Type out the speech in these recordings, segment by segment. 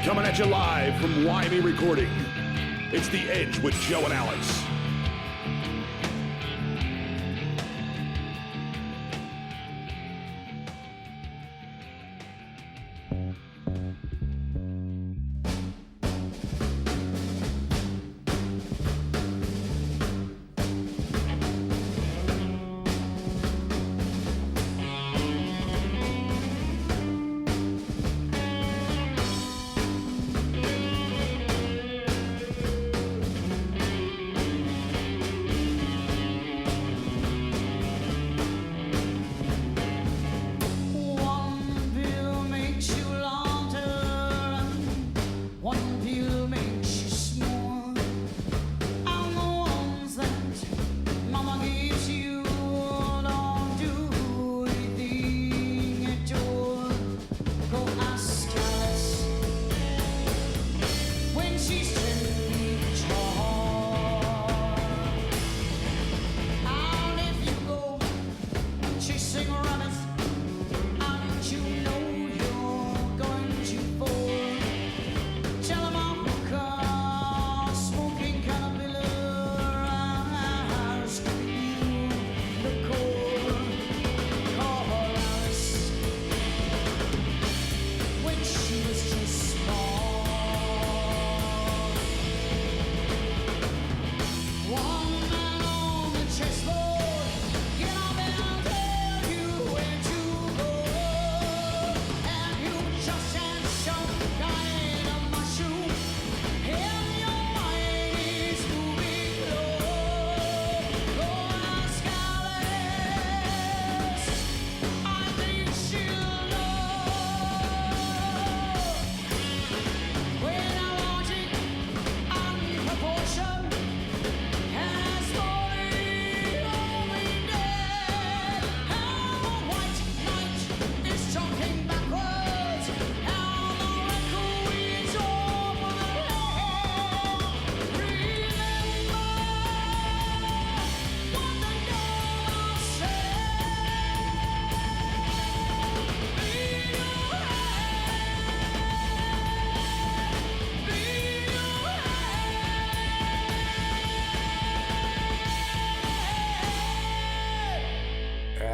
Coming at you live from YB Recording. It's The Edge with Joe and Alex.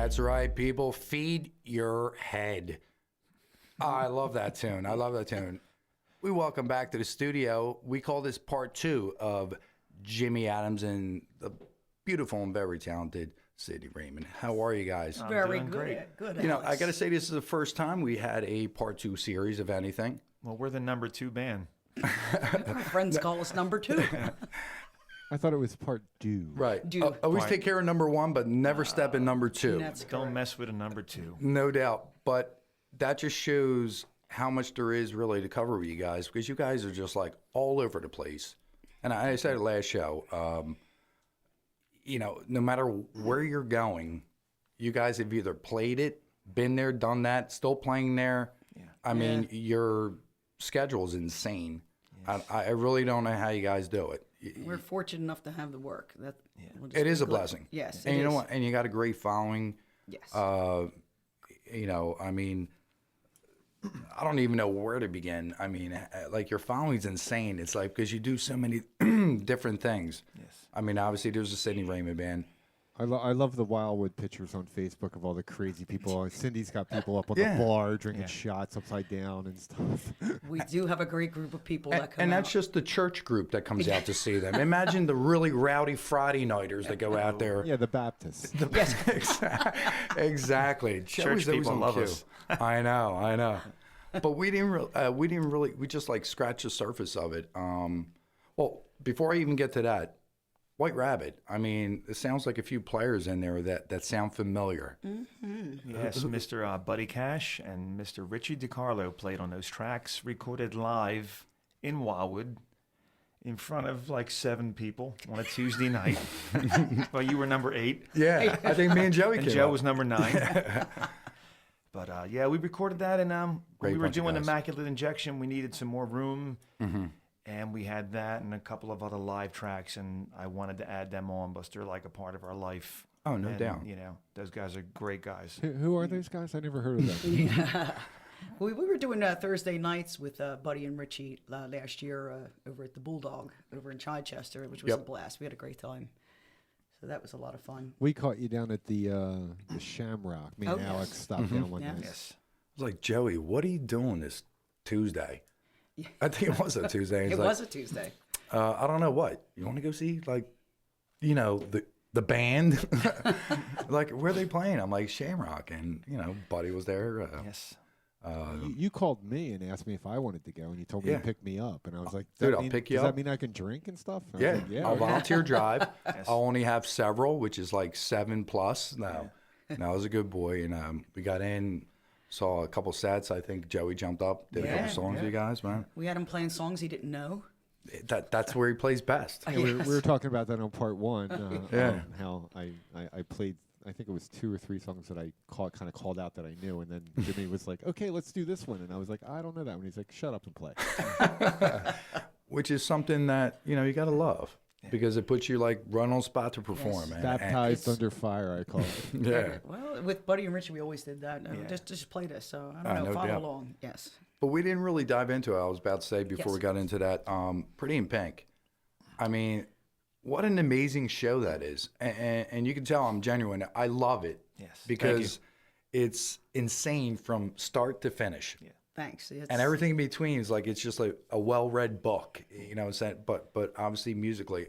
That's right, people. Feed your head. Oh, I love that tune. I love that tune. We welcome back to the studio. We call this part 2 of Jimmy Adams and the beautiful and very talented Cindy Raymond. How are you guys? Very good. Great. Good. You know, I got to say, this is the first time we had a part 2 series of anything. Well, we're the number 2 band. Our friends call us number 2. I thought it was part due. Right. Always take care of number 1, but never step in number 2. That's Don't mess with a number 2. No doubt. But that just shows how much there is really to cover with you guys, because you guys are just like all over the place. And I said it last show, you know, no matter where you're going, you guys have either played it, been there, done that, still playing there. Yeah. I mean, your schedule is insane. Yes. I really don't know how you guys do it. We're fortunate enough to have the work. It is a blessing. Yes, and you know what? And you got a great following. Yes. You know, I mean, I don't even know where to begin. I mean, like, your following's insane. It's like, because you do so many different things. Yes. I mean, obviously, there's the Cindy Raymond Band. I love the Wildwood pictures on Facebook of all the crazy people. Cindy's got people up on the bar drinking shots upside down and stuff. We do have a great group of people that come And out. that's just the church group that comes out to see them. Imagine the really rowdy Friday nighters that go out there. Yeah, the Baptists. Yes. Exactly. Church people love us. I know. But we just like scratched the surface of it. Well, before I even get to that, White Rabbit. I mean, it sounds like a few players in there that sound familiar. Mm-hmm. Yes, Mr. Buddy Cash and Mr. Richie DiCarlo played on those tracks, recorded live in Wildwood in front of like 7 people on a Tuesday night. Well, you were number 8. Yeah, I think me and Joey and came Joe up. was number 9. But yeah, we recorded that, and when we were doing Immaculate Injection, we needed some more room. Mm-hmm. And we had that and a couple of other live tracks, and I wanted to add them on because they're like a part of our life. Oh, no doubt. You know, those guys are great guys. Who are those guys? I never heard of them. We were doing Thursday nights with Buddy and Richie last year over at the Bulldog over in Chichester, which was a blast. We had a great time. So that was a lot of fun. We caught you down at the Shamrock. Me and Alex stopped down one night. Yes. I was like, Joey, what are you doing this Tuesday? I think it was a Tuesday. It was a Tuesday. I don't know what. You want to go see, like, you know, the band? Like, where are they playing? I'm like, Shamrock. And, you know, Buddy was there. Yes. You called me and asked me if I wanted to go, and you told me to pick me up. And I was like, dude, I'll pick you does up. that mean I can drink and stuff? And Yeah. like, yeah. I'll volunteer drive. I'll only have several, which is like 7+. No, I was a good boy. And we got in, saw a couple sets. I think Joey jumped up, did a couple songs for you guys, man. We had him playing songs he didn't know. That's where he plays best. Yeah, we were talking about that on part one. How I played, I think it was 2 or 3 songs that I kind of called out that I knew, and then Jimmy was like, "Okay, let's do this one," and I was like, "I don't know that one." He's like, "Shut up and play." Which is something that you gotta love because it puts you like right on spot to perform. Yes. Man. Baptized under fire, I call it. Yeah. Well, with Buddy and Richie, we always did that. Just play this. So I don't know. No Follow doubt. along. Yes. But we didn't really dive into it. I was about to say before Yes. we got into that. Pretty in Pink. I mean, what an amazing show that is, and you can tell I'm genuine. I love it. Yes. Because it's insane from start to finish. Yeah. Thanks. And everything in between is like it's just like a well-read book, you know. But obviously musically,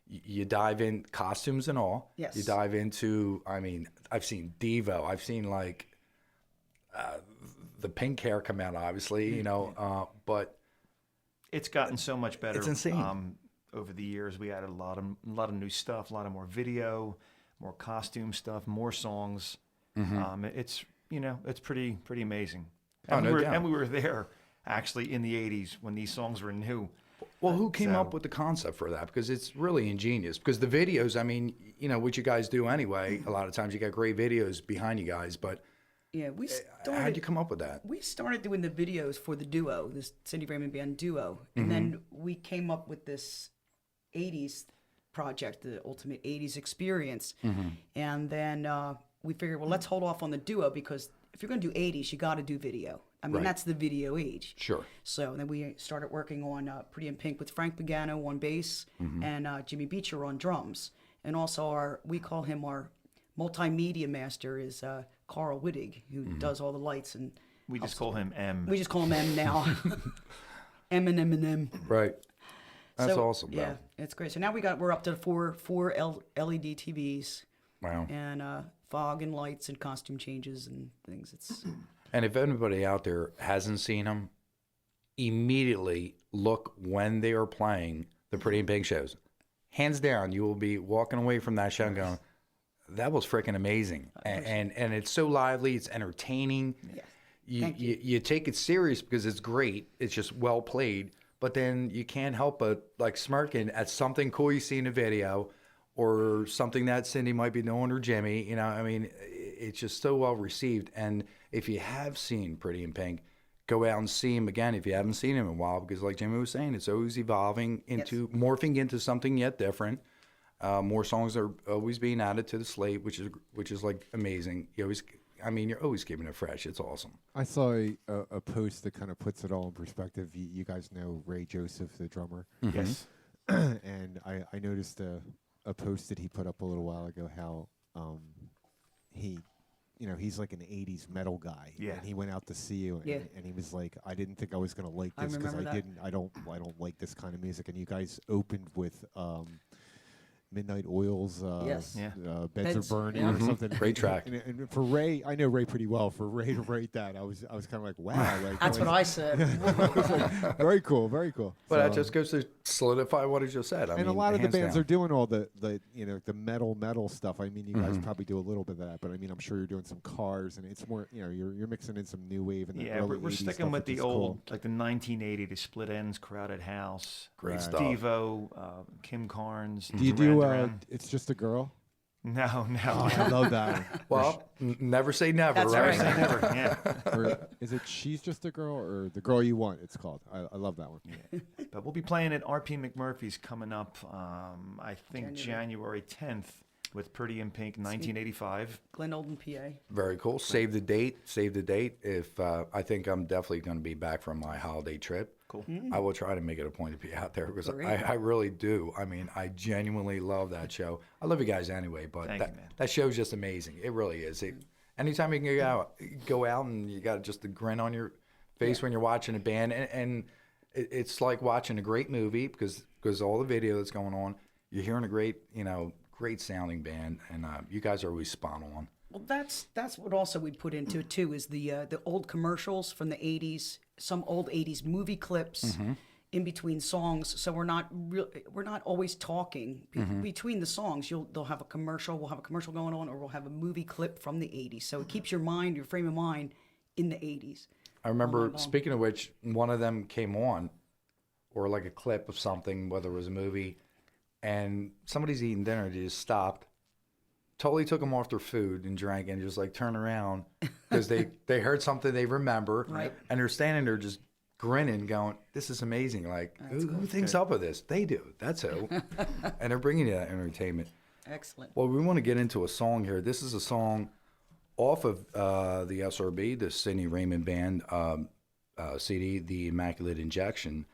you dive in costumes and all. Yes. You dive into. I mean, I've seen Devo. I've seen like the pink hair come out, obviously, you know. But It's gotten so much better. It's insane. Over the years, we added a lot of new stuff, a lot of more video, more costume stuff, more songs. It's it's pretty amazing. And we were there actually in the '80s when these songs were new. Well, who came up with the concept for that? Because it's really ingenious. Because the videos, I mean, you know, what you guys do anyway, a lot of times you got great videos behind you guys, but Yeah, we started. how'd you come up with that? We started doing the videos for the duo, this Cindy Raymond Band duo, and then we came up with this '80s project, the ultimate '80s experience, and then we figured, well, let's hold off on the duo because if you're going to do '80s, you got to do video. I mean, Right. that's the video age. Sure. So then we started working on Pretty in Pink with Frank Pagano on bass and Jimmy Beecher on drums, and also we call him our multimedia master is Carl Wittig, who does all the lights and We just call him M. we just call him M now. M. Right. That's So, awesome, though. Yeah, it's great. So now we're up to four LED TVs Wow. and fog and lights and costume changes and things. It's And if anybody out there hasn't seen them, immediately look when they are playing the Pretty in Pink shows. Hands down, you will be walking away from that show and going, that was freaking amazing. And it's so lively, it's entertaining. Yes. You take it serious because it's great. It's just well played. But then you can't help but like smirking at something cool you see in a video or something that Cindy might be doing or Jimmy. You know, I mean, it's just so well received. And if you have seen Pretty in Pink, go out and see him again if you haven't seen him in a while, because like Jimmy was saying, it's always evolving into morphing into something yet different. More songs are always being added to the slate, which is like amazing. You're always keeping it fresh. It's awesome. I saw a post that kind of puts it all in perspective. You guys know Ray Joseph, the drummer. Yes. And I noticed a post that he put up a little while ago how he's like an 80s metal guy. Yeah. And he went out to see you and he was like, I didn't think I was going to like I this because remember that. I don't like this kind of music. And you guys opened with Midnight Oil's Yes. Beds Are Burning or something. Great track. And for Ray, I know Ray pretty well. For Ray to write that, I was kind of like, wow. Like, that's what I said. Very cool, very cool. But So, that just goes to solidify what I just said. I and mean, a lot of the hands bands down. are doing all the metal stuff. I mean, you guys probably do a little bit of that, but I mean, I'm sure you're doing some Cars, and it's more, you're mixing in some new wave and the Yeah, early we're 80s sticking stuff, with which the is old, cool. like the 1980, the Split Ends, Crowded House, Great Right. stuff. Devo, Kim Carnes. Do you Duran do? Duran. It's Just a Girl. No. I love that one. Well, never say never, That's right? right. Never. Yeah. Or is it She's Just a Girl or The Girl You Want? It's called. I love that one. But we'll be playing at RP McMurphy's coming up, I think January 10th. with Pretty in Pink, 1985. Glen Olden, PA. Very cool. Save the date. Save the date. If I think I'm definitely going to be back from my holiday trip. Cool. I will try to make it a point to be out there because Great. I really do. I mean, I genuinely love that show. I love you guys anyway, but Thank you, man. that show's just amazing. It really is. Anytime you can go out and you got just a grin on your face when you're watching a band, and it's like watching a great movie because all the video that's going on, you're hearing a great sounding band, and you guys are always spot on. Well, that's what also we put into it too is the old commercials from the '80s, some old '80s movie clips in between songs. So we're not always talking between the songs. They'll have a commercial. We'll have a commercial going on, or we'll have a movie clip from the '80s. So it keeps your frame of mind, in the '80s. I remember, speaking of which, one of them came on, or like a clip of something, whether it was a movie, and somebody's eating dinner. They just stopped, totally took them off their food and drank, and just like turned around because they heard something they remember, Right. and they're standing there just grinning, going, "This is amazing! Like, who thinks up of this? They do. That's who." And they're bringing you that entertainment. Excellent. Well, we want to get into a song here. This is a song off of the SRB, the Cindy Raymond Band CD, The Immaculate Injection.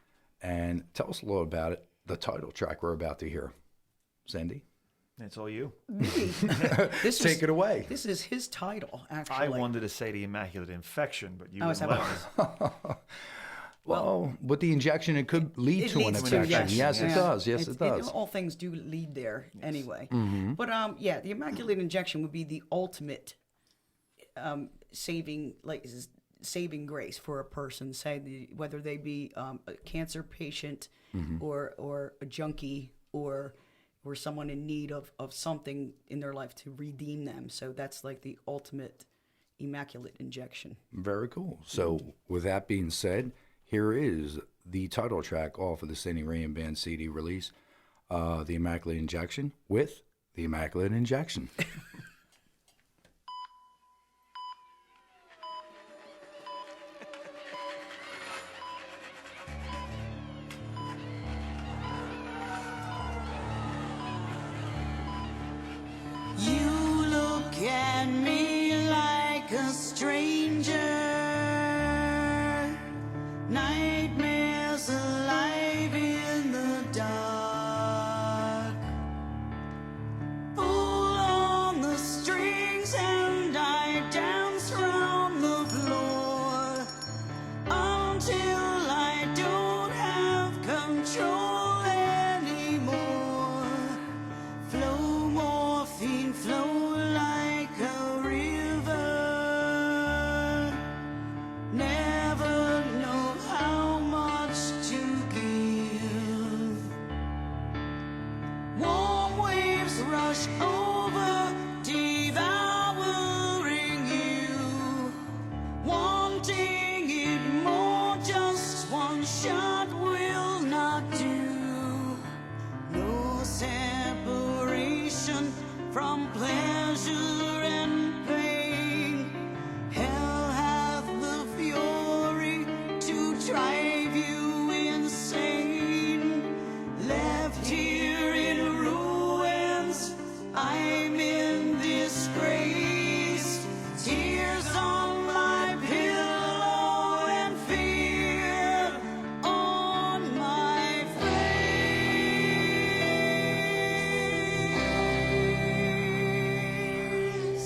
And tell us a little about it, the title track we're about to hear. Cindy? It's all you. Take it away. This is his title, actually. I wanted to say the Immaculate Infection, but you Oh, wouldn't is that let me. Well, with the injection, it could lead It to an leads to, infection. Yes, it does. Yes, it does. All things do lead there anyway. But the Immaculate Injection would be the ultimate saving grace for a person, say whether they be a cancer patient or a junkie or someone in need of something in their life to redeem them. So that's like the ultimate Immaculate Injection. Very cool. So, with that being said, here is the title track off of the Cindy Raymond Band CD release, The Immaculate Injection, with The Immaculate Injection. You look at me like a stranger, nightmares alive in the dark. Pull on the strings and I dance round the floor until I don't have control anymore. Flow morphine, flow like a river. Never know how much to give. Warm waves rush over, devouring you. Wanting it more, just one shot will not do. No separation from pleasure and pain. Hell hath the fury to drive you insane. Left here in ruins, I'm in disgrace. Tears on my pillow and fear on my face.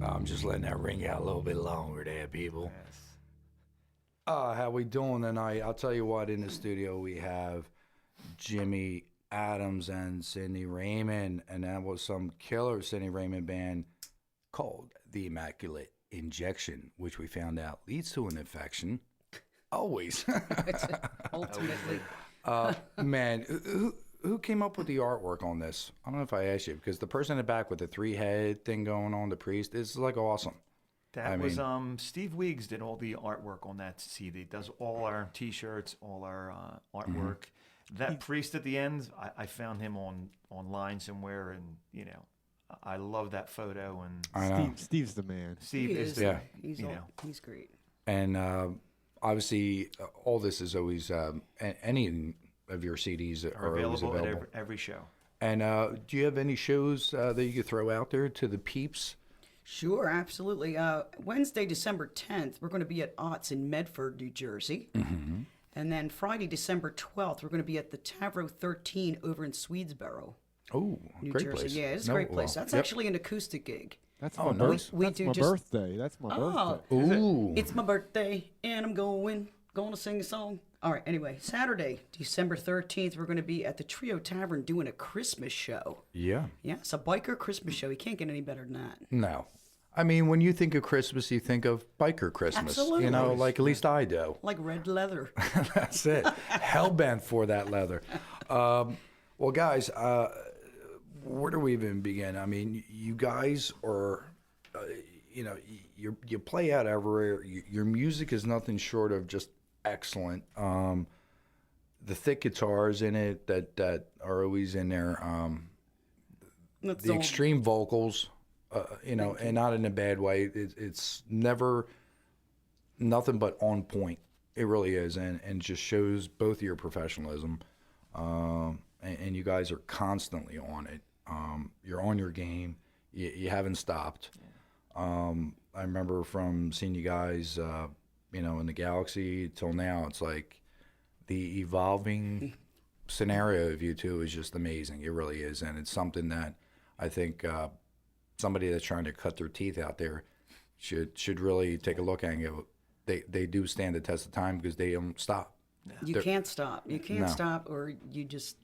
I'm just letting that ring out a little bit longer there, people. How we doing tonight? I'll tell you what, in the studio we have Jimmy Adams and Cindy Raymond, and that was some killer Cindy Raymond Band called The Immaculate Injection, which we found out leads to an infection. Always. Ultimately. Man, who came up with the artwork on this? I don't know if I asked you, because the person in the back with the 3-head thing going on, the priest, is like awesome. That was Steve Weeks did all the artwork on that CD. Does all our T-shirts, all our artwork. That priest at the end, I found him online somewhere, and you know, I love that photo. And I know. Steve's the man. Steve is yeah. He's great. And obviously, all this is always any of your CDs are always available available at every show. And do you have any shows that you could throw out there to the peeps? Sure, absolutely. Wednesday, December 10th, we're going to be at Ott's in Medford, New Jersey. Mm-hmm. And then Friday, December 12th, we're going to be at the Tavro 13 over in Swedesboro, Oh, New great Jersey. place. Yeah, it's a great place. That's actually an acoustic gig. That's Oh, my, nice. We that's do my just- birthday. That's my Oh, birthday. Ooh. it's my birthday, and I'm going to sing a song. All right, anyway, Saturday, December 13th, we're going to be at the Trio Tavern doing a Christmas show. Yeah. Yeah, it's a biker Christmas show. You can't get any better than that. No. I mean, when you think of Christmas, you think of biker Christmas. Absolutely. You know, like at least I do. Like red leather. That's it. Hellbent for that leather. Well, guys, where do we even begin? I mean, you guys are, you know, you play out everywhere. Your music is nothing short of just excellent. The thick guitars in it that are always in there. That's The all- extreme vocals, you know, and not in a bad way. It's never nothing but on point. It really is, and just shows both your professionalism, and you guys are constantly on it. You're on your game. You haven't stopped. I remember from seeing you guys, you know, in the Galaxy till now, it's like the evolving scenario of you two is just amazing. It really is, and it's something that I think somebody that's trying to cut their teeth out there should really take a look at and go, they do stand the test of time because they don't stop. You can't stop. You can't No. stop, or you just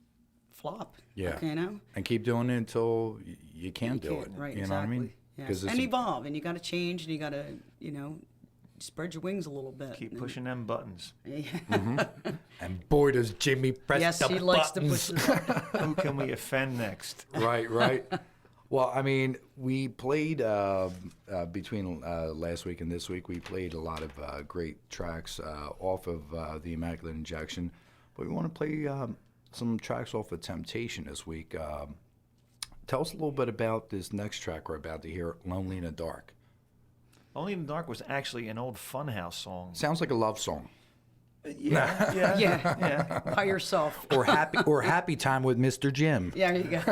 flop. Yeah. Okay, you know? And keep doing it until you can't do it. Right, you exactly. know what I mean? Yes. And evolve, and you got to change, and you got to, you know, spread your wings a little bit. Keep and- pushing them buttons. And boy, does Jimmy press Yes, the he buttons. likes to push the button. Who can we offend next? Right. Well, I mean, we played between last week and this week. We played a lot of great tracks off of the Immaculate Injection, but we want to play some tracks off of Temptation this week. Tell us a little bit about this next track we're about to hear, "Lonely in the Dark." Only in the Dark was actually an old Funhouse song. Sounds like a love song, Yeah. Yeah. By yourself. or happy time with Mr. Jim. Yeah, there you go.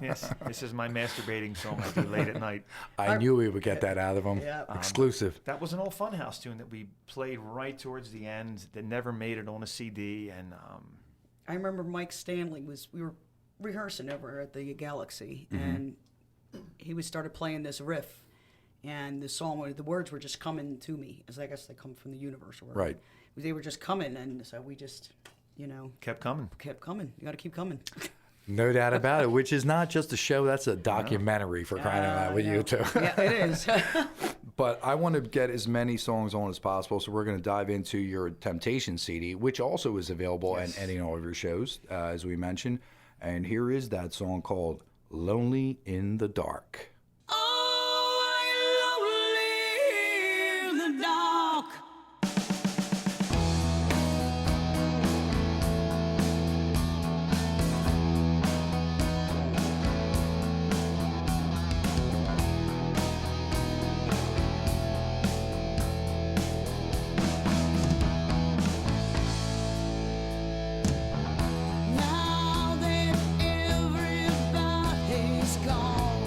Yes. This is my masturbating song I do late at night. I knew we would get that out of him. Yeah. Exclusive. That was an old Funhouse tune that we played right towards the end that never made it on a CD. And I remember Mike Stanley we were rehearsing over at the Galaxy, and he started playing this riff, and the words were just coming to me, as I guess they come from the universe or whatever. Right. They were just coming, and so we just, you know, kept coming. kept coming. You got to keep coming. No doubt about it, which is not just a show, that's a documentary for crying out loud with you two. Yeah, it is. But I want to get as many songs on as possible, so we're going to dive into your Temptation CD, which also is available at any and all of your shows, as we mentioned. And here is that song called "Lonely in the Dark." Oh, I'm lonely in the dark. Now that everybody's gone,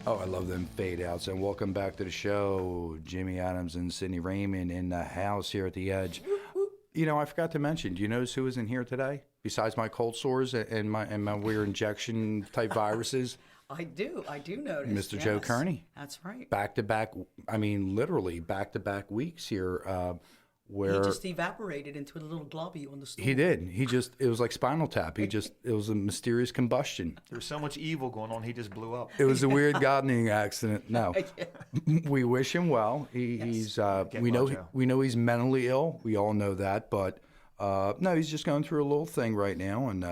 Oh, I love them fade outs. And welcome back to the show. Jimmy Adams and Cindy Raymond in the house here at the Edge. You know, I forgot to mention, do you notice who was in here today? Besides my cold sores and my weird injection type viruses? I do notice. Mr. Joe Kearney. That's right. Back to back, I mean, literally back to back weeks here. Where He just evaporated into a little globby on the stool. he did. It was like Spinal Tap. It was a mysterious combustion. There was so much evil going on, he just blew up. It was a weird gardening accident. No, we wish him well. He's we know he's mentally ill. We all know that, but no, he's just going through a little thing right now, and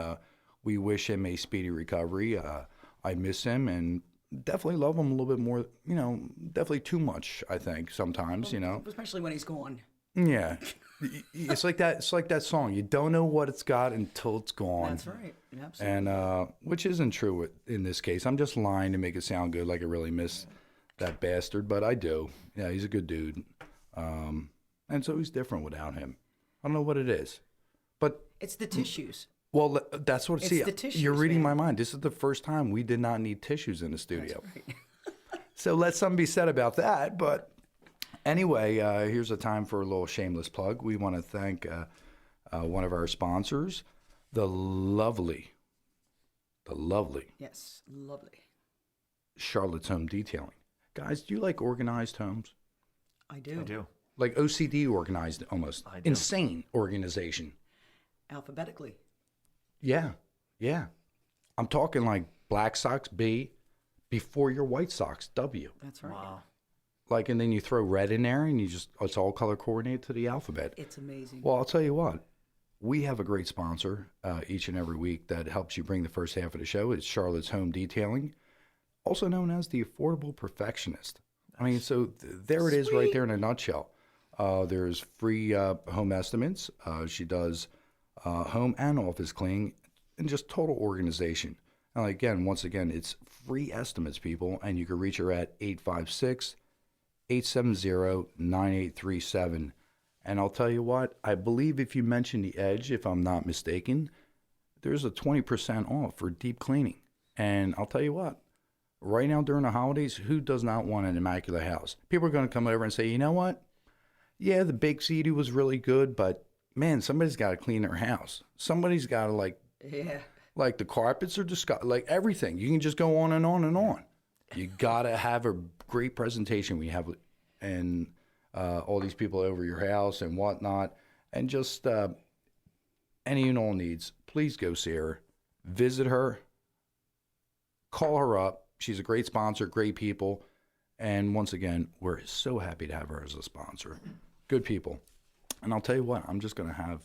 we wish him a speedy recovery. I miss him and definitely love him a little bit more. You know, definitely too much. I think sometimes. You know, especially when he's gone. Yeah, it's like that. It's like that song. You don't know what it's got until it's gone. That's right. Absolutely. And which isn't true in this case. I'm just lying to make it sound good, like I really miss that bastard, but I do. Yeah, he's a good dude. And so he's different without him. I don't know what it is, but it's the tissues. Well, that's what. It's See, the tissues, you're reading man. my mind. This is the first time we did not need tissues in the studio. That's right. So let something be said about that, but. Anyway, here's a time for a little shameless plug. We want to thank one of our sponsors, the lovely, Yes, lovely. Charlotte's Home Detailing. Guys, do you like organized homes? I do. I do. Like OCD organized almost. I do. Insane organization. Alphabetically. Yeah. I'm talking like Black Sox B before your White Sox W. That's right. Wow. Like, and then you throw red in there and it's all color coordinated to the alphabet. It's amazing. Well, I'll tell you what. We have a great sponsor each and every week that helps you bring the first half of the show. It's Charlotte's Home Detailing, also known as the Affordable Perfectionist. I mean, so there it is right there in a nutshell. There's free home estimates. She does home and office cleaning and just total organization. And again, once again, it's free estimates, people, and you can reach her at 856-870-9837. And I'll tell you what, I believe if you mention the Edge, if I'm not mistaken, there's a 20% off for deep cleaning. And I'll tell you what, right now during the holidays, who does not want an immaculate house? People are going to come over and say, you know what? Yeah, the Big CD was really good, but man, somebody's got to clean their house. Somebody's got to like the carpets are disgusting, like everything. You can just go on and on and on. You got to have a great presentation when you have and all these people over your house and whatnot, and just any and all needs, please go see her, visit her, call her up. She's a great sponsor, great people, and once again, we're so happy to have her as a sponsor. Good people. And I'll tell you what, I'm just going to have,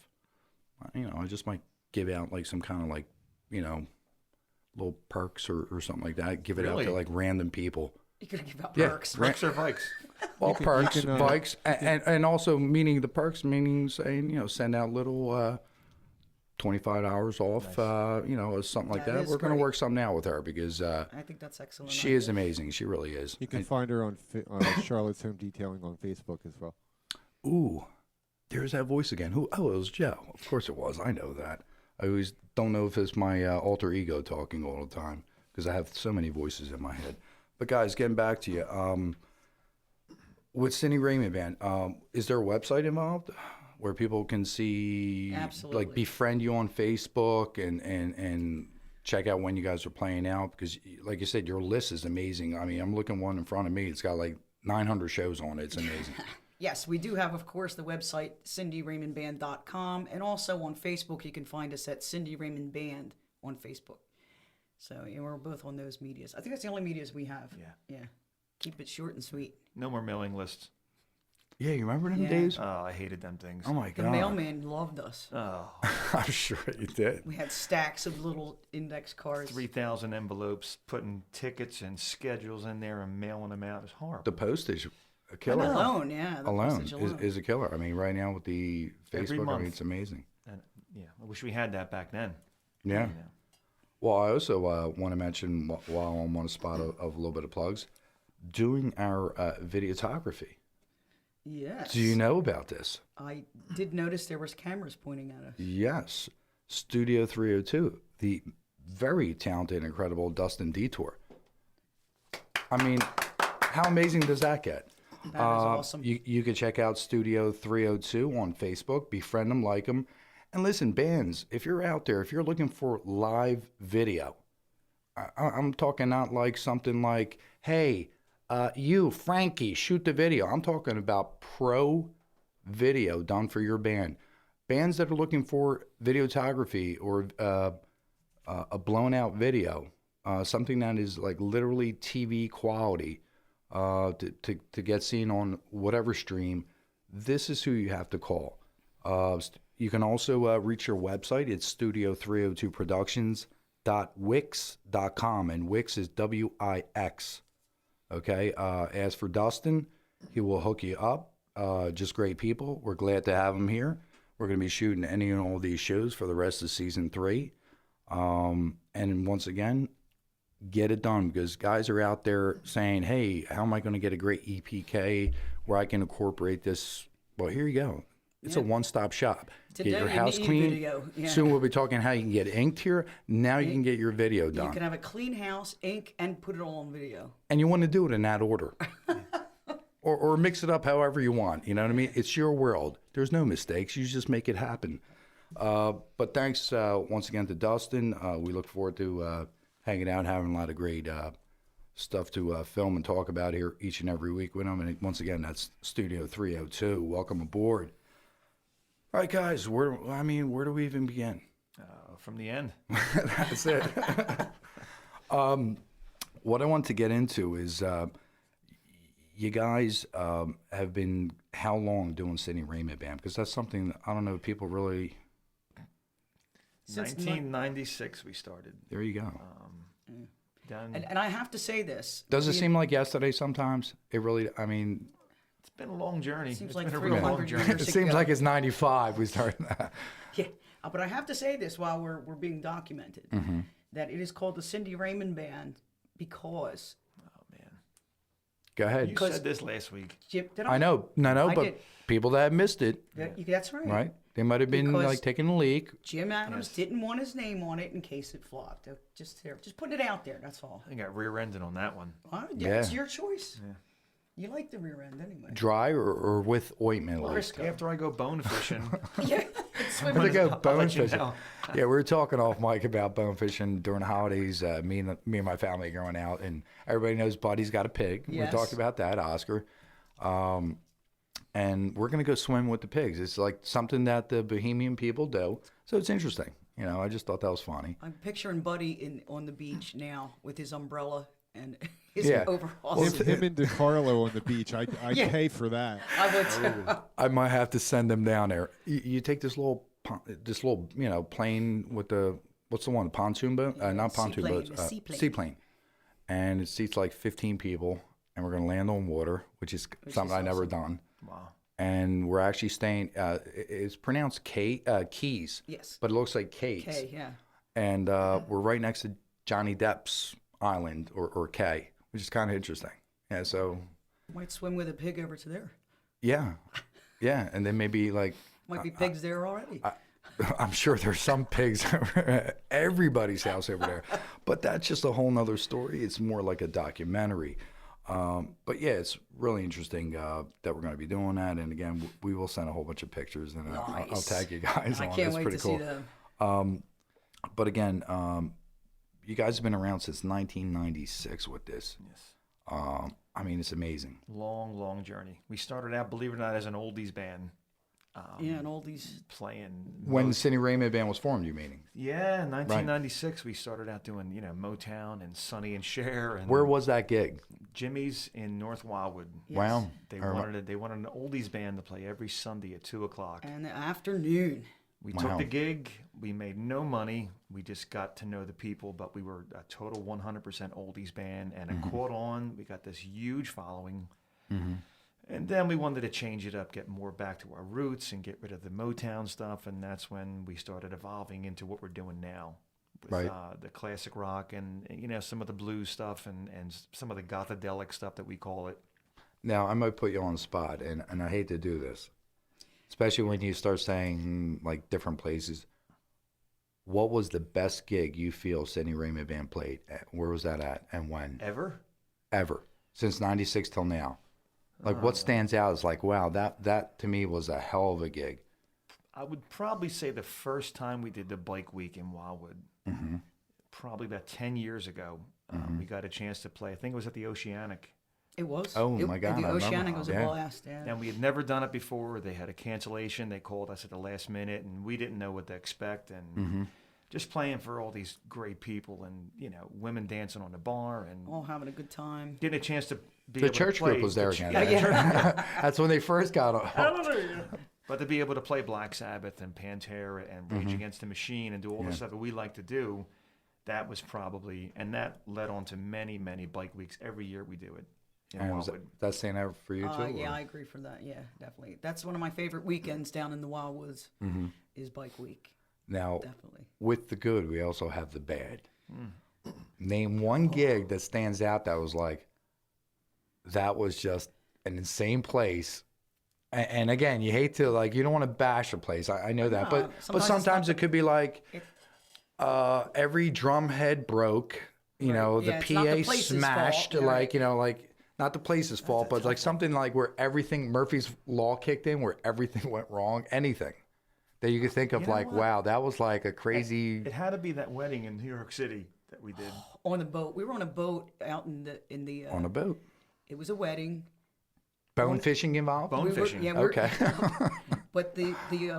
I just might give out like some kind of like, little perks or something like that. Give it out to like random people. You could give out perks. Perks or bikes? Well, perks, bikes, and also meaning the perks, meaning saying, send out little $25 off, or something like that. is We're going to great. work something out with her because I think that's excellent. she is amazing. She really is. You can find her on Charlotte's Home Detailing on Facebook as well. Ooh, there's that voice again. Who? Oh, it was Joe. Of course it was. I know that. I always don't know if it's my alter ego talking all the time because I have so many voices in my head. But guys, getting back to you, with Cindy Raymond Band, is there a website involved where people can see, Absolutely. like befriend you on Facebook and check out when you guys are playing out? Because like you said, your list is amazing. I mean, I'm looking one in front of me. It's got like 900 shows on it. It's amazing. Yes, we do have, of course, the website, cindyraymondband.com. And also on Facebook, you can find us at Cindy Raymond Band on Facebook. So we're both on those medias. I think that's the only medias we have. Yeah. Keep it short and sweet. No more mailing lists. Yeah, you remember them Yeah. days? Oh, I hated them things. Oh, my The God. mailman loved us. Oh, I'm sure you did. We had stacks of little index cards. 3,000 envelopes, putting tickets and schedules in there and mailing them out is horrible. The postage, a killer. Alone, yeah. the Alone postage alone. is a killer. I mean, right now with the Every Facebook, I month. mean, it's amazing. And yeah, I wish we had that back then. Yeah. You know. Well, I also want to mention, while I'm on a spot of a little bit of plugs, doing our videography. Yes. Do you know about this? I did notice there was cameras pointing at us. Yes. Studio 302, the very talented, incredible Dustin Detour. I mean, how amazing does that get? That is awesome. You can check out Studio 302 on Facebook, befriend them, like them. And listen, bands, if you're out there, if you're looking for live video, I'm talking not like something like, hey, you, Frankie, shoot the video. I'm talking about pro video done for your band. Bands that are looking for videography or a blown out video, something that is like literally TV quality to get seen on whatever stream, this is who you have to call. You can also reach your website. It's studio302productions.wix.com, and Wix is Wix. Okay. As for Dustin, he will hook you up. Just great people. We're glad to have him here. We're going to be shooting any and all of these shows for the rest of season 3. And once again, get it done, because guys are out there saying, hey, how am I going to get a great EPK where I can incorporate this? Well, here you go. It's a one-stop shop. Today get your you house need clean. video. Yeah. Soon we'll be talking how you can get inked here. Now you can get your video done. You can have a clean house, ink, and put it all on video. And you want to do it in that order. or mix it up however you want. You know what I mean? It's your world. There's no mistakes. You just make it happen. But thanks once again to Dustin. We look forward to hanging out, having a lot of great stuff to film and talk about here each and every week with him. And once again, that's Studio 302. Welcome aboard. All right, guys, where do we even begin? From the end. That's it. What I want to get into is you guys have been how long doing Cindy Raymond Band? Because that's something I don't know if people really. Since 1996 we started. There you go. Done. And I have to say this. Does it seem like yesterday sometimes? It really, I mean, It's been a long journey. Seems It's like been a 300 real long journey. years. it seems ago. like it's 95 we started that. Yeah, but I have to say this while we're being documented, that it is called the Cindy Raymond Band because Oh man. Go ahead. You said this last week. Jim, did I know. No, I but did. people that have missed it, That's right. right? They might have been Because- like taking a leak. Jim Adams Yes. didn't want his name on it in case it flopped. Just putting it out there. That's all. I got rear-ended on that one. Yeah, it's Yeah. your choice. You like the rear end anyway. Dry or with ointment at least. Crisco. After I go bone fishing, Yeah, I'm gonna go bone let you fishing. know. Yeah, we were talking off mic about bone fishing during the holidays. Me and my family going out, and everybody knows Buddy's got a pig. Yes. We talked about that, Oscar. And we're gonna go swim with the pigs. It's like something that the Bohemian people do, so it's interesting. You know, I just thought that was funny. I'm picturing Buddy on the beach now with his umbrella and his Yeah. overalls. Him and DiCarlo on the beach. I'd Yeah. pay for that. I would too. I might have to send them down there. You take this little plane with the what's the one, pontoon boat? Not pontoon seaplane, boat, a seaplane. seaplane, and it seats like 15 people, and we're gonna land on water, which is something I never done. wow. And we're actually staying. It's pronounced Keys, Yes. but it looks like Cays. Okay, yeah. And we're right next to Johnny Depp's island or Cay, which is kind of interesting. Yeah, so Might swim with a pig over to there. yeah, and then maybe like. Might be pigs there already. I'm sure there's some pigs at everybody's house over there, but that's just a whole nother story. It's more like a documentary. But yeah, it's really interesting that we're going to be doing that. And again, we will send a whole bunch of pictures, and I'll Nice. tag you guys I on. can't It's wait pretty to cool. see them. But again, you guys have been around since 1996 with this. Yes. I mean, it's amazing. Long, long journey. We started out, believe it or not, as an oldies band. Yeah, and all these. Playing. When the Cindy Raymond Band was formed, you meaning? Yeah, 1996, we started out doing, Motown and Sonny and Cher and Where was that gig? Jimmy's in North Wildwood. Wow. They wanted an oldies band to play every Sunday at 2:00. And the afternoon. We Wow. took the gig. We made no money. We just got to know the people, but we were a total 100% oldies band, and it caught on. We got this huge following. And then we wanted to change it up, get more back to our roots and get rid of the Motown stuff, and that's when we started evolving into what we're doing now. With, Right. the classic rock and, some of the blues stuff and some of the gothadelic stuff that we call it. Now, I might put you on the spot, and I hate to do this, especially when you start saying like different places. What was the best gig you feel Cindy Raymond Band played? Where was that at and when? Ever? ever since '96 till now? Like, what stands out is like, wow, that to me was a hell of a gig. I would probably say the first time we did the bike week in Wildwood, probably about 10 years ago, we got a chance to play. I think it was at the Oceanic. It was. Oh, my God, The I remember. Oceanic was a Yeah. blast. Yeah. And we had never done it before. They had a cancellation. They called us at the last minute, and we didn't know what to expect. And just playing for all these great people, and women dancing on the bar, and All having a good time. getting a chance to be The able church to play. group was there The again. That's when they first got on. Hallelujah. But to be able to play Black Sabbath and Pantera and Rage Against the Machine and do all the stuff that we like to do, that was probably, and that led on to many, many bike weeks. Every year we do it in And was Wildwood. that stand out for you too? Yeah, or- I agree for that. Yeah, definitely. That's one of my favorite weekends down in the Wildwoods. Is Bike Week. Now, Definitely. with the good, we also have the bad. Name one gig that stands out that was like, that was just an insane place. And again, you hate to, like, you don't want to bash a place. I know that. No, But sometimes it's sometimes not it could be like, every drum head broke, Yeah, the it's not the PA place's smashed, fault, like, like, not the place's fault, but like something like where everything, Murphy's Law kicked in, where everything went wrong, anything that you could think of, You know like, what? wow, that was like a crazy. It had to be that wedding in New York City that we did. On the boat. We were on a boat out in the. On a boat. It was a wedding. Bone fishing involved? Bone We were- fishing. yeah, we were- Okay. But the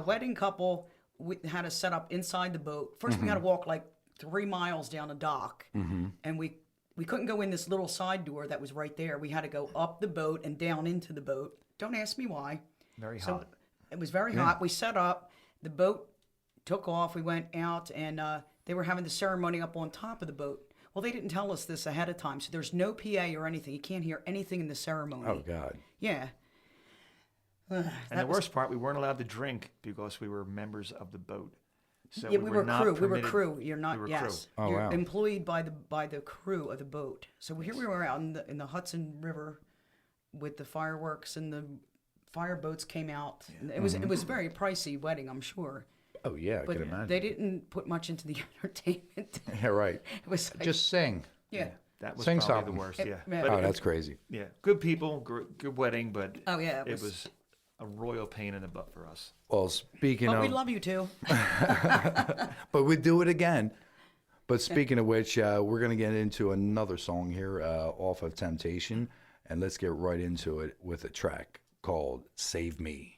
wedding couple we had us set up inside the boat. First, we had to walk like 3 miles down a dock, and we couldn't go in this little side door that was right there. We had to go up the boat and down into the boat. Don't ask me why. Very So hot. it was very hot. We set up. The boat took off. We went out, and they were having the ceremony up on top of the boat. Well, they didn't tell us this ahead of time, so there's no PA or anything. You can't hear anything in the ceremony. Oh, God. Yeah. And the worst part, we weren't allowed to drink because we were members of the boat. So Yeah, we were not crew. We were permitted- crew. You're not. we were Yes, Oh, you're wow. employed by the crew of the boat. So here we were out in the Hudson River with the fireworks, and the fire boats came out. And it was a very pricey wedding, I'm sure. Oh, yeah, I But can imagine. they didn't put much into the entertainment. Yeah, right. It was like, Just sing. yeah. That was Sing probably something. the worst. It- Yeah. yeah. But Oh, that's crazy. yeah, good people, good wedding, but Oh, yeah, it it was- was a royal pain in the butt for us. Well, speaking But of, we love you too. but we'd do it again. But speaking of which, we're going to get into another song here off of Temptation, and let's get right into it with a track called Save Me.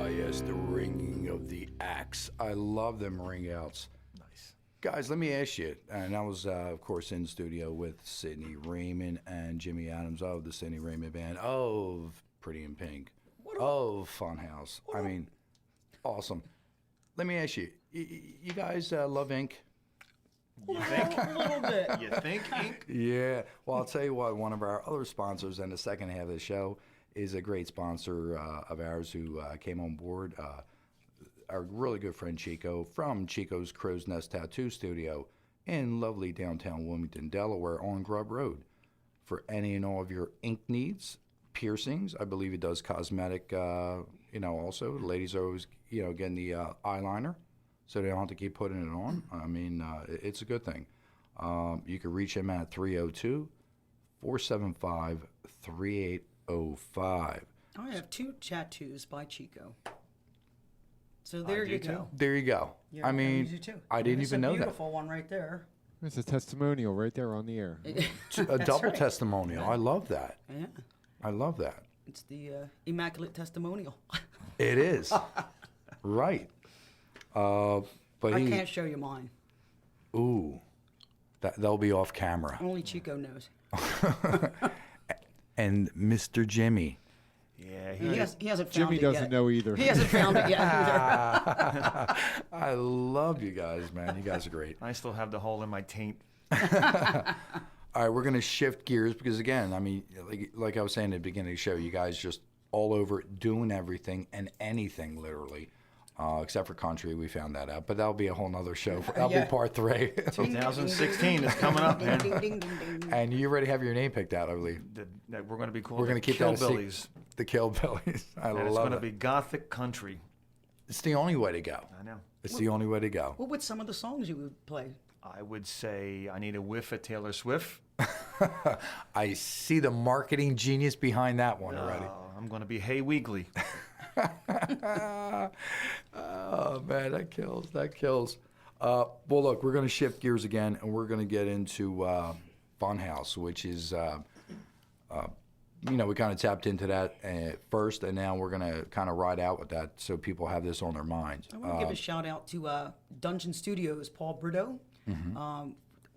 yes, the ringing of the axe. I love them ring outs. Nice. Guys, let me ask you, and I was, of course, in the studio with Cindy Raymond and Jimmy Adams of the Cindy Raymond Band of Pretty in Pink, of Funhouse. I mean, awesome. Let me ask you, you guys love ink? You think? A little bit. You think, Ink? Yeah. Well, I'll tell you what, one of our other sponsors in the second half of the show is a great sponsor of ours who came on board. Our really good friend Chico from Chico's Crow's Nest Tattoo Studio in lovely downtown Wilmington, Delaware on Grub Road. For any and all of your ink needs, piercings, I believe he does cosmetic, also. The ladies are always, getting the eyeliner, so they don't have to keep putting it on. I mean, it's a good thing. You can reach him at 302-475-3805. I have 2 tattoos by Chico. So there you do go. too. There you go. Yeah, I mean, use it too. I didn't It's even a know that. beautiful one right there. There's a testimonial right there on the air. A double right. testimonial. I love that. Yeah, I love that. it's the immaculate testimonial. It is. Right. But I can't show you mine. Ooh. They'll be off camera. Only Chico knows. And Mr. Jimmy. Yeah, He hasn't found Jimmy it doesn't yet. know either. He hasn't found it yet either. I love you guys, man. You guys are great. I still have the hole in my taint. All right, we're going to shift gears because, again, I mean, like I was saying at the beginning of the show, you guys just all over doing everything and anything, literally, except for country. We found that out. But that'll be a whole nother show. That'll Yeah. be part 3. 2016 is coming up, man. Ding, ding, ding, ding, ding. And you already have your name picked out, I believe. That we're going to be called We're going the to keep that a secret. Killbillies. The Killbillies. I And it's love going to it. be gothic country. It's the only way to go. I know. It's the only way to go. What would some of the songs you would play? I would say I need a whiff of Taylor Swift. I see the marketing genius behind that one already. I'm going to be Hey Weekly. Oh, man, that kills. That kills. Well, look, we're going to shift gears again, and we're going to get into Funhouse, which is, we kind of tapped into that first, and now we're going to kind of ride out with that so people have this on their minds. I want to give a shout out to Dungeon Studios, Paul Brito. Mm-hmm.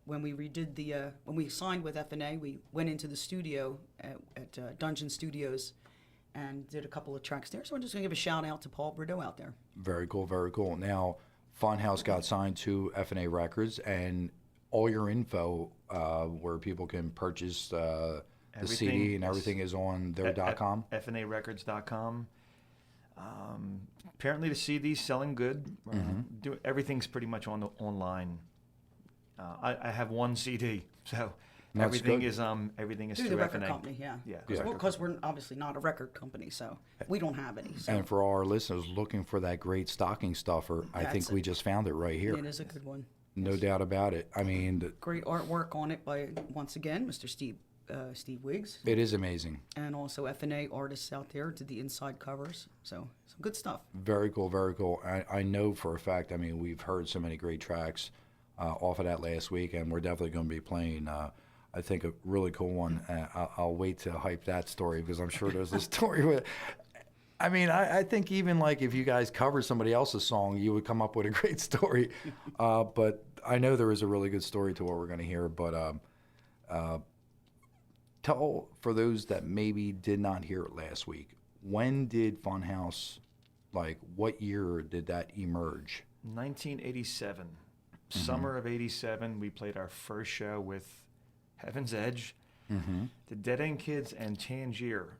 When we redid when we signed with FNA, we went into the studio at Dungeon Studios and did a couple of tracks there. So I'm just going to give a shout out to Paul Brito out there. Very cool, very cool. Now, Funhouse got signed to FNA Records, and all your info where people can purchase the CD and everything is on their .com. FNArecords.com. Apparently the CD's selling good. Everything's pretty much online. I have one CD, so That's everything good. is everything is Through through the record FNA. company, yeah. Yeah. Because we're obviously not a record company, so we don't have any. So And for all our listeners looking for that great stocking stuffer, I think That's we it. just found it right here. it is a good one. No doubt about it. I mean, Great artwork on it by, once again, Mr. Steve Wiggs. it is amazing. And also FNA artists out there did the inside covers. So some good stuff. Very cool, very cool. I know for a fact, I mean, we've heard so many great tracks off of that last week, and we're definitely going to be playing, I think, a really cool one. I'll wait to hype that story because I'm sure there's a story with I mean, I think even like if you guys covered somebody else's song, you would come up with a great story. But I know there is a really good story to what we're going to hear. But tell, for those that maybe did not hear it last week, when did Funhouse, like what year did that emerge? 1987. Summer of 87, we played our first show with Heaven's Edge, the Dead End Kids, and Tangier.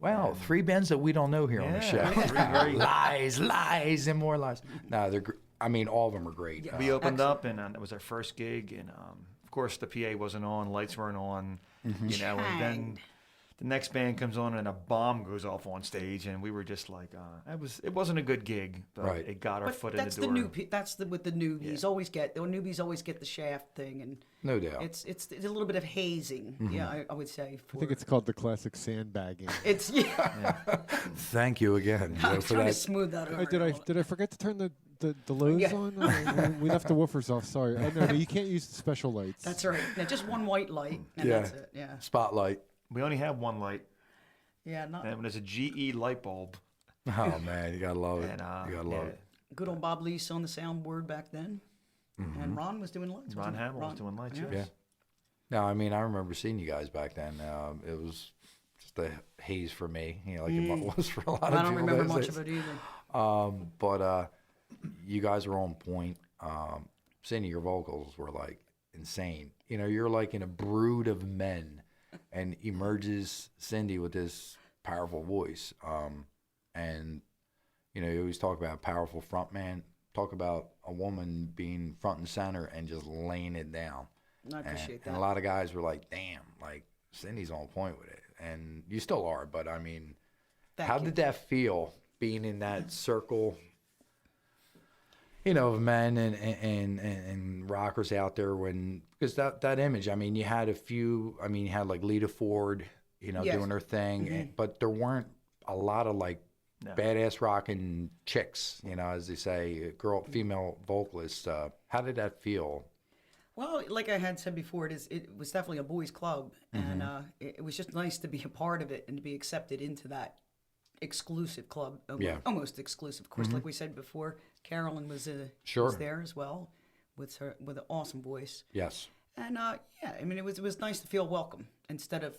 Wow, 3 bands that we don't know here on the show. Very, lies, and more lies. No, I mean, all of them are great. we opened up, and it was our first gig, and of course the PA wasn't on, lights weren't on, and then the next band comes on, and a bomb goes off on stage, and we were just like, it wasn't a good gig, but Right. it got our But foot that's in the door. that's with the newbies. The newbies always get the shaft thing, and No doubt. it's a little bit of hazing. Yeah, I would say. I think it's called the classic sandbagging. It's Thank you again Joe, I'm for trying to that. smooth that over. Did I forget to turn the lows Yeah. on? We left the woofers off. Sorry. No, you can't use the special lights. That's right. Now, just one white light, and Yeah. that's it. Yeah. Spotlight. We only have one light, Yeah. Not. and it's a GE light bulb. Oh man, you gotta love it. And, You gotta love it. Good old Bob Leese on the soundboard back then. And Ron was doing lights. Ron wasn't he? Hamill was doing lights, yeah. yes. Yeah. No, I mean I remember seeing you guys back then. It was just a haze for me, like it was for a lot of people. I don't remember those much days. of it either. But you guys are on point. Cindy, your vocals were like insane. You're like in a brood of men, and emerges Cindy with this powerful voice. And you always talk about powerful front man. Talk about a woman being front and center and just laying it down. I appreciate that. And a lot of guys were like, "Damn, like Cindy's on point with it," and you still are. But I mean, how did that feel being in that circle? Of men and rockers out there because that image. I mean, you had a few. I mean, you had like Lita Ford, Yes. doing her thing, but there weren't a lot of like badass rocking chicks. As they say, female vocalists. How did that feel? Well, like I had said before, it was definitely a boys' club, and it was just nice to be a part of it and to be accepted into that exclusive club. Almost exclusive. Of course, like we said before, Carolyn was there as well with an awesome voice. Yes. And I mean, it was nice to feel welcome instead of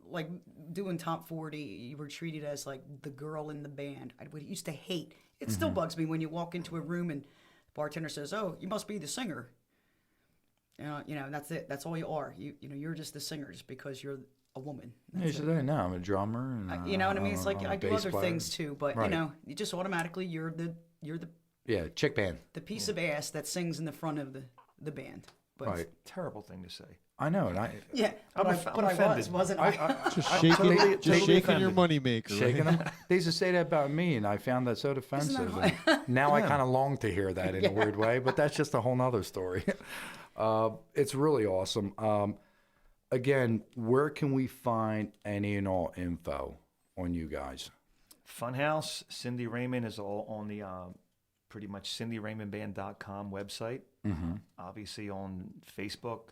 like doing top 40. You were treated as like the girl in the band. I used to hate. It still bugs me when you walk into a room and the bartender says, "Oh, you must be the singer." That's it. That's all you are. You're just the singer just because you're a woman. You should say, no, I'm a drummer. And, you know what I mean? It's like I do bass other player. things too, but Right. you just automatically you're the Yeah, chick band. the piece of ass that sings in the front of the band. But Right. Terrible thing to say. I know, and yeah, but I'm I offended. was, wasn't I? Just I'm shaking, totally just shaking your offended. moneymaker. shaking them. They used to say that about me, and I found that so defensive. And now I kind of long to hear that in a weird way, but that's just a whole nother story. It's really awesome. Again, where can we find any and all info on you guys? Funhouse, Cindy Raymond is all on the pretty much CindyRaymondBand.com website. Obviously on Facebook.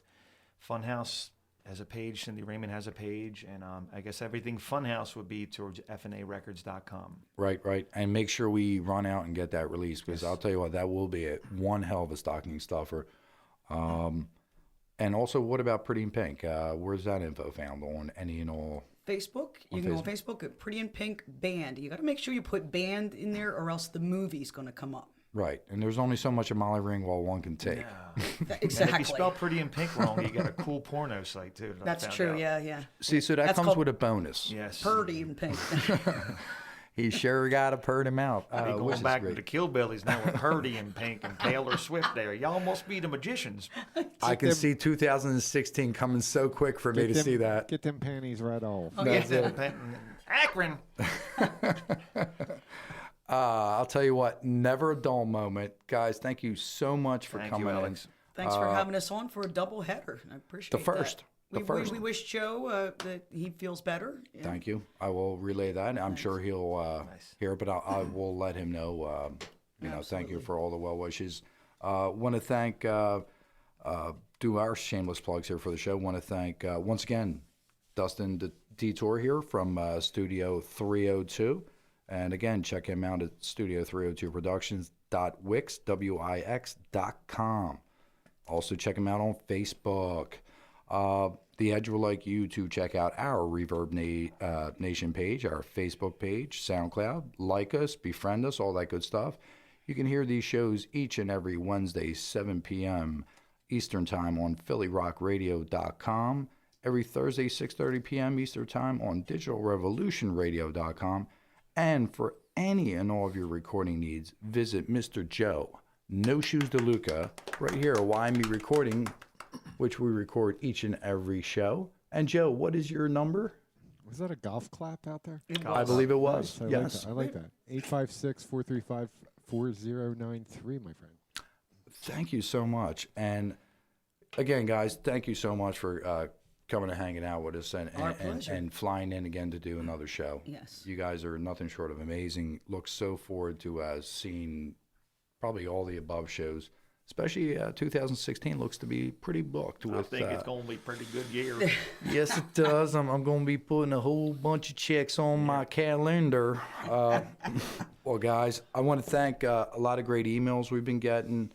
Funhouse has a page, Cindy Raymond has a page, and I guess everything Funhouse would be towards FNARecords.com. Right. And make sure we run out and get that released, because I'll tell you what, that will be one hell of a stocking stuffer. And also, what about Pretty in Pink? Where's that info found on any and all? Facebook. You can go on Facebook at Pretty in Pink Band. You got to make sure you put band in there, or else the movie's going to come up. Right, and there's only so much of Molly Ringwald one can take. Exactly. And if you spell Pretty in Pink wrong, you get a cool porno site too. that I That's found true. out. Yeah. See, so that That's comes called with a bonus. Yes. Pretty in Pink. He sure got to purd him out. They which going is back great. to the Killbillies now with Purdy and Pink and Taylor Swift there. Y'all must be the magicians. I can see 2016 coming so quick for me to see that. Get them panties right off. Oh, yeah. Akron. I'll tell you what, never a dull moment. Guys, thank you so much for Thank coming you, Alex. Thanks for having us on for a double header. I appreciate The first. That. The We first. wish Joe that he feels better. in. Thank you. I will relay that. I'm sure he'll hear it, but I will let him know, thank you for all the well wishes. Want to thank, do our shameless plugs here for the show. Want to thank, once again, Dustin Detour here from Studio 302. And again, check him out at studio302productions.wix.com. Also, check him out on Facebook. The Edge would like you to check out our Reverb Nation page, our Facebook page, SoundCloud. Like us, befriend us, all that good stuff. You can hear these shows each and every Wednesday, 7 p.m. Eastern Time on PhillyRockRadio.com. Every Thursday, 6:30 p.m. Eastern Time on DigitalRevolutionRadio.com. And for any and all of your recording needs, visit Mr. Joe, No Shoes DeLuca, right here at YME Recording, which we record each and every show. And Joe, what is your number? Was that a golf clap out there? I believe it was. Nice. Yes. I like that. 856-435-4093, my friend. Thank you so much. And again, guys, thank you so much for coming and hanging out with us Our pleasure. and flying in again to do another show. Yes. You guys are nothing short of amazing. Look so forward to seeing probably all the above shows especially 2016 looks to be pretty booked. I With, think it's going to be a pretty good year. Yes, it does. I'm going to be putting a whole bunch of checks on my calendar. Well, guys, I want to thank a lot of great emails we've been getting.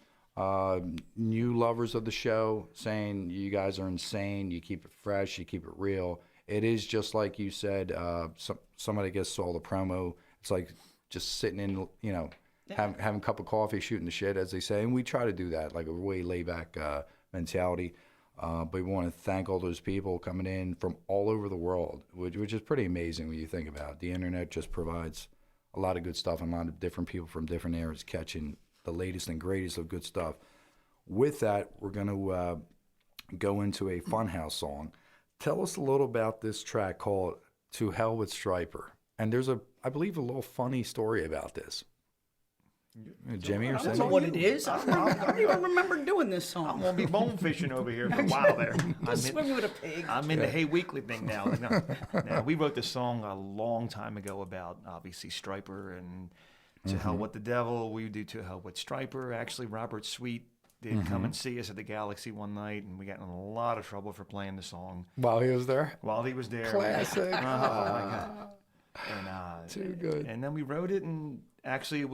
New lovers of the show saying you guys are insane. You keep it fresh. You keep it real. It is just like you said. Somebody, I guess, saw the promo. It's like just sitting in, having a cup of coffee, shooting the shit, as they say. And we try to do that, like a way laid back mentality. But we want to thank all those people coming in from all over the world, which is pretty amazing when you think about it. The internet just provides a lot of good stuff, and a lot of different people from different areas catching the latest and greatest of good stuff. With that, we're going to go into a Funhouse song. Tell us a little about this track called To Hell with Striper. And there's I believe, a little funny story about this. Jimmy or I don't Cindy? know what it is. I don't even remember doing this I'm song. going to be bone fishing over here for a while there. Swim with a pig. I'm in the Hey Weekly thing now. Now, we wrote this song a long time ago about, obviously, Striper and To Hell with the Devil. We do To Hell with Striper. Actually, Robert Sweet did come and see us at the Galaxy one night, and we got in a lot of trouble for playing the song. While he was there? While he was there. Classic. Oh, my God. And, Too good. And then we wrote it, and actually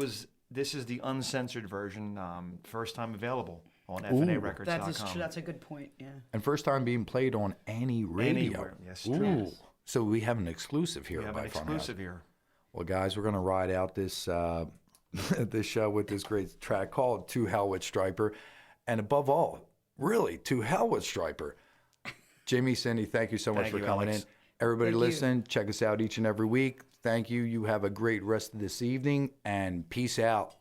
this is the uncensored version, first time available on FNArecords.com. That's a good point, yeah. And first time being played on any radio. Anywhere, yes, true. So we have an exclusive here. We have by an exclusive here. Well, guys, we're going to ride out this this show with this great track called To Hell with Striper. And above all, really, To Hell with Striper. Jimmy, Cindy, thank you so much Thank for you, coming Alex. in. Everybody Thank you. listen, check us out each and every week. Thank you. You have a great rest of this evening, and peace out.